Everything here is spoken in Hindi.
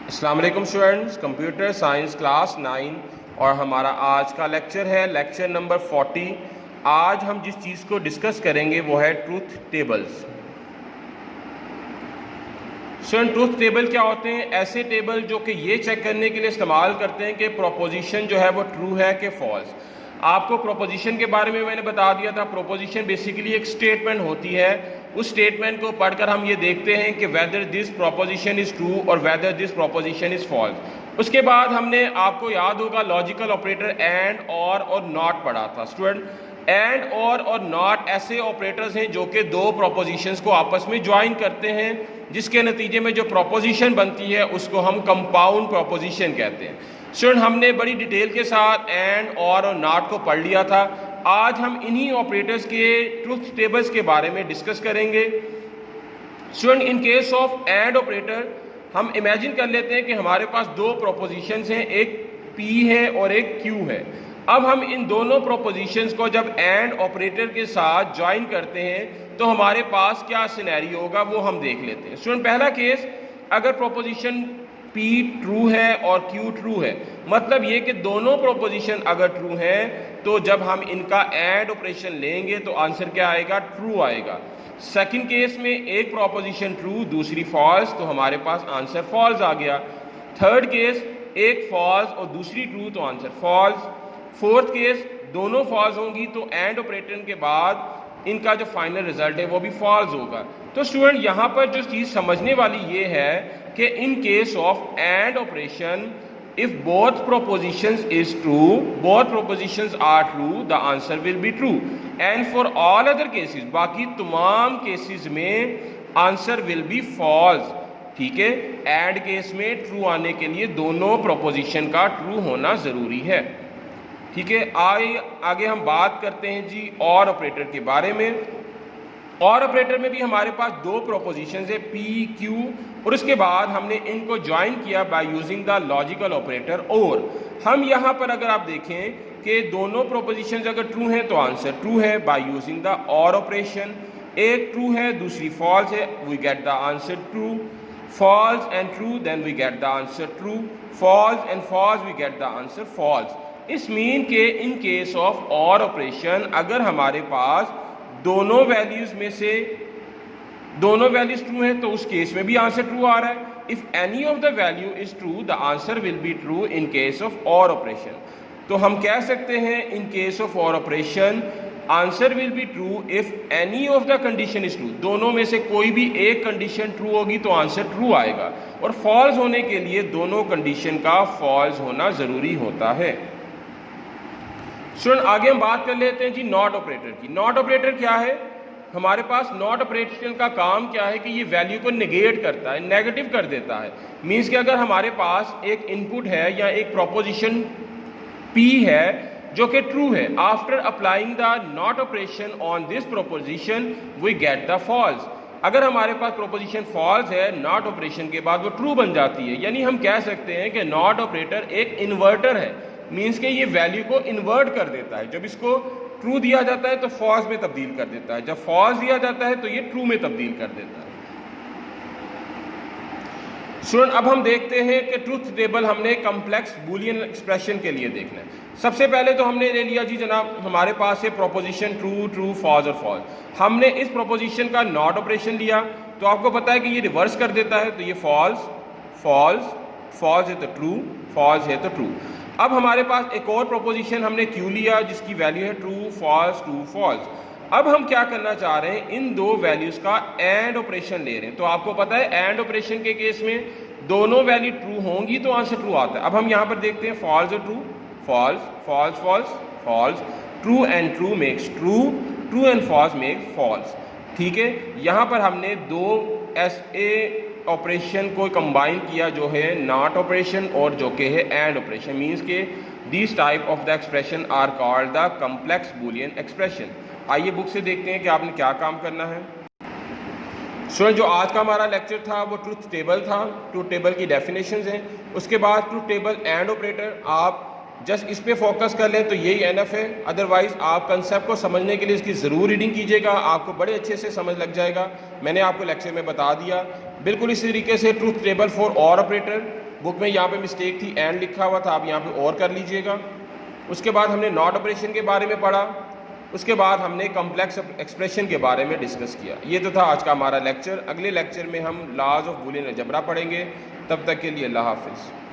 अस्सलाम वालेकुम स्टूडेंट्स, कंप्यूटर साइंस क्लास 9 और हमारा आज का लेक्चर है लेक्चर नंबर 40। आज हम जिस चीज़ को डिस्कस करेंगे वो है truth tables. Student, truth table क्या होते हैं? ऐसे टेबल जो कि ये चेक करने के लिए इस्तेमाल करते हैं कि प्रोपोजिशन जो है वो ट्रू है कि फॉल्स। आपको प्रोपोजिशन के बारे में मैंने बता दिया था। प्रोपोजिशन बेसिकली एक स्टेटमेंट होती है। उस स्टेटमेंट को पढ़कर हम ये देखते हैं कि whether this proposition is true और whether this proposition is false. उसके बाद हमने, आपको याद होगा, लॉजिकल ऑपरेटर एंड और नॉट पढ़ा था। स्टूडेंट, एंड और नॉट ऐसे ऑपरेटर्स हैं जो कि दो प्रोपोजिशंस को आपस में ज्वाइन करते हैं, जिसके नतीजे में जो प्रोपोजिशन बनती है उसको हम कंपाउंड प्रोपोजिशन कहते हैं। स्टूडेंट, हमने बड़ी डिटेल के साथ एंड और नॉट को पढ़ लिया था। आज हम इन्हीं ऑपरेटर्स के ट्रूथ टेबल्स के बारे में डिस्कस करेंगे। Student, in case of and operator हम इमेजिन कर लेते हैं कि हमारे पास दो प्रोपोजिशंस हैं, एक P है और एक Q है। अब हम इन दोनों प्रोपोजिशंस को जब एंड ऑपरेटर के साथ ज्वाइन करते हैं तो हमारे पास क्या सिनेरियो होगा वो हम देख लेते हैं। स्टूडेंट, पहला केस, अगर प्रोपोजिशन P ट्रू है और Q ट्रू है, मतलब ये कि दोनों प्रोपोजिशन अगर ट्रू हैं तो जब हम इनका एंड ऑपरेशन लेंगे तो आंसर क्या आएगा? ट्रू आएगा। सेकंड केस में एक प्रोपोजिशन ट्रू दूसरी फॉल्स, तो हमारे पास आंसर फॉल्स आ गया। थर्ड केस, एक फॉल्स और दूसरी ट्रू, तो आंसर फॉल्स। फोर्थ केस, दोनों फॉल्स होंगी तो एंड ऑपरेटर के बाद इनका जो फाइनल रिजल्ट है वो भी फॉल्स होगा। तो स्टूडेंट, यहाँ पर जो चीज़ समझने वाली ये है कि इन case of and operation, if both propositions is true, both propositions are true, the answer will be true, and for all other cases, बाकी तमाम केसेस में आंसर will be false। ठीक है, एंड केस में ट्रू आने के लिए दोनों प्रोपोजिशन का ट्रू होना ज़रूरी है। ठीक है, आगे हम बात करते हैं जी और ऑपरेटर के बारे में। और ऑपरेटर में भी हमारे पास दो प्रोपोजिशंस है P Q, और उसके बाद हमने इनको ज्वाइन किया bye using the logical operator और। हम यहाँ पर अगर आप देखें कि दोनों प्रोपोजिशंस अगर ट्रू हैं तो आंसर ट्रू है by using the or operation. एक ट्रू है दूसरी फॉल्स है, we get the answer true. False and true, then we get the answer true. False and false, we get the answer false. इस मीन के in case of or operation अगर हमारे पास दोनों वैल्यूज में से दोनों वैल्यूज ट्रू हैं तो उस केस में भी आंसर ट्रू आ रहा है। If any of the value is true, the answer will be true in case of or operation. तो हम कह सकते हैं इन case of or operation answer will be true if any of the condition is true. दोनों में से कोई भी एक कंडीशन ट्रू होगी तो आंसर ट्रू आएगा, और फॉल्स होने के लिए दोनों कंडीशन का फॉल्स होना जरूरी होता है। स्टूडेंट, आगे हम बात कर लेते हैं जी नॉट ऑपरेटर की। नॉट ऑपरेटर क्या है? हमारे पास नॉट ऑपरेटर का काम क्या है कि ये वैल्यू को नेगेट करता है, नेगेटिव कर देता है। मीन्स कि अगर हमारे पास एक इनपुट है या एक प्रोपोजिशन P है जो कि ट्रू है, after applying the not operation on this proposition we get the false. अगर हमारे पास प्रोपोजिशन फॉल्स है, नॉट ऑपरेशन के बाद वो ट्रू बन जाती है। यानी हम कह सकते हैं कि नॉट ऑपरेटर एक इन्वर्टर है। मीन्स के ये वैल्यू को इन्वर्ट कर देता है। जब इसको ट्रू दिया जाता है तो फॉल्स में तब्दील कर देता है, जब फॉल्स दिया जाता है तो ये ट्रू में तब्दील कर देता है। स्टूडेंट, अब हम देखते हैं कि ट्रूथ टेबल हमने कम्प्लेक्स बूलियन एक्सप्रेशन के लिए देखना है। सबसे पहले तो हमने ले लिया जी जनाब, हमारे पास है प्रोपोजिशन ट्रू ट्रू फॉल्स और फॉल्स। हमने इस प्रोपोजिशन का नॉट ऑपरेशन लिया तो आपको पता है कि ये रिवर्स कर देता है, तो ये फॉल्स फॉल्स, फॉल्स है तो ट्रू, फॉल्स है तो ट्रू। अब हमारे पास एक और प्रोपोजिशन हमने Q लिया जिसकी वैल्यू है ट्रू फॉल्स। अब हम क्या करना चाह रहे हैं, इन दो वैल्यूज का एंड ऑपरेशन ले रहे हैं। तो आपको पता है एंड ऑपरेशन के केस में दोनों वैल्यू ट्रू होंगी तो आंसर ट्रू आता है। अब हम यहाँ पर देखते हैं false or true, false false false false, true and true makes true, true and false makes false. ठीक है, यहाँ पर हमने दो ऐसे ऑपरेशन को कंबाइन किया जो है नॉट ऑपरेशन और जो कि है एंड ऑपरेशन। मीन्स के this type of the expression are called the complex Boolean expression. आइए बुक से देखते हैं कि आपने क्या काम करना है। स्टूडेंट, जो आज का हमारा लेक्चर था वो ट्रूथ टेबल था। ट्रूथ टेबल की डेफिनेशंस हैं, उसके बाद ट्रूथ टेबल एंड ऑपरेटर। आप जस्ट इस पे फोकस कर लें तो यही एनफ है। अदरवाइज आप कंसेप्ट को समझने के लिए इसकी ज़रूर रीडिंग कीजिएगा, आपको बड़े अच्छे से समझ लग जाएगा। मैंने आपको लेक्चर में बता दिया। बिल्कुल इसी तरीके से ट्रूथ टेबल फॉर और ऑपरेटर, बुक में यहाँ पे मिस्टेक थी, एंड लिखा हुआ था, आप यहाँ पे और कर लीजिएगा। उसके बाद हमने नॉट ऑपरेशन के बारे में पढ़ा, उसके बाद हमने कॉम्प्लेक्स एक्सप्रेशन के बारे में डिस्कस किया। ये तो था आज का हमारा लेक्चर। अगले लेक्चर में हम लॉज ऑफ बूलियन अलजेब्रा पढ़ेंगे। तब तक के लिए अल्लाह हाफिज़।